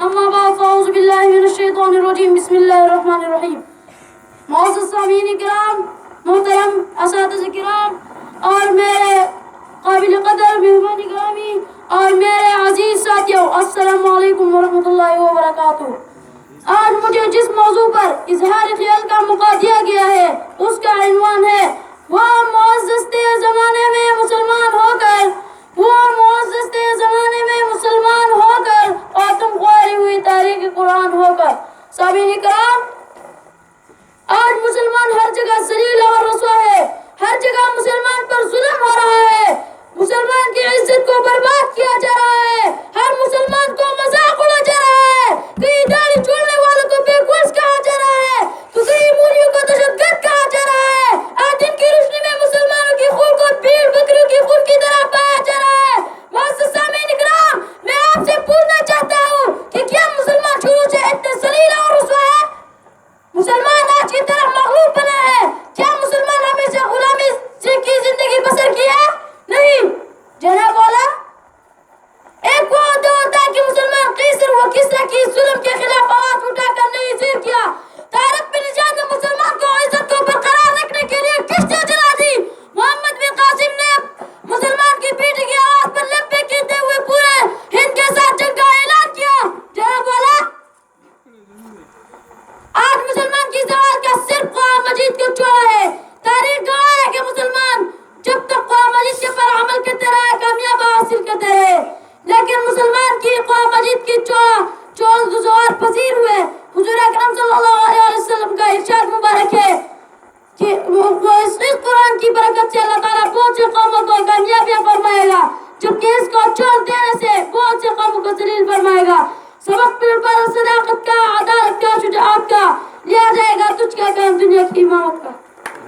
اما بعد فاعوذ باللہ من الشیطان الرجیم بسم اللہ الرحمن الرحیم. معزز سامعین کرام، محترم اساتذہ کرام اور میرے قابل قدر مہمان گرامی اور میرے عزیز ساتھیوں، السلام علیکم ورحمۃ اللہ وبرکاتہ. آج مجھے جس موضوع پر اظہار خیال کا موقع دیا گیا ہے اس کا عنوان ہے وہ معزز زمانے میں مسلمان ہو کر، وہ معزز زمانے میں مسلمان ہو کر اور تم خواری ہوئی تاریخ قرآن ہو کر. سامعین کرام، آج مسلمان ہر جگہ ذلیل اور رسوا ہے، ہر جگہ مسلمان پر ظلم ہو رہا ہے، مسلمان کی عزت کو برباد کیا جا رہا ہے، ہر مسلمان کو مذاق اڑا جا رہا ہے، کئی داڑھی چھوڑنے والوں کو بے گوش کہا جا رہا ہے تو کئی مولیوں کو دہشت گرد کہا جا رہا ہے. آج دن کی روشنی میں مسلمانوں کی خون کو بھیڑ بکریوں کی خون کی طرح پایا جا رہا ہے. معزز سامعین کرام، میں آپ سے پوچھنا چاہتا ہوں کہ کیا مسلمان شروع سے اتنے ذلیل اور رسوا ہے؟ مسلمان آج کی طرح مغلوب بنا ہے؟ کیا مسلمان ہمیشہ غلامی کی زندگی بسر کی ہے؟ نہیں جناب والا، ایک وہ دور تھا کہ مسلمان قیصر و کسریٰ کی ظلم کے خلاف آواز اٹھا کر نہیں زیر کیا. طارق بن زیاد نے مسلمان کو عزت کو برقرار رکھنے کے لیے کشتیاں جلا دی. محمد بن قاسم نے مسلمان کی بیٹی کی آواز پر لبیک کہتے ہوئے پورے ہند کے ساتھ جنگ کا اعلان کیا. جناب والا، آج مسلمان کی زوال کا صرف قرآن مجید کو چوہا ہے. تاریخ گواہ ہے کہ مسلمان جب تک قرآن مجید کے پر عمل کرتے رہے کامیاب حاصل کرتے رہے، لیکن مسلمان کی قرآن مجید کی چول زوال پذیر ہوئے. حضور اکرم صلی اللہ علیہ وسلم کا ارشاد مبارک ہے کہ اس قرآن کی برکت سے اللہ تعالیٰ بہت سے قوموں کو کامیابیاں فرمائے گا، جبکہ اس کو چھوڑ دینے سے بہت سے قوموں کو ذلیل فرمائے گا. سبق پر صداقت کا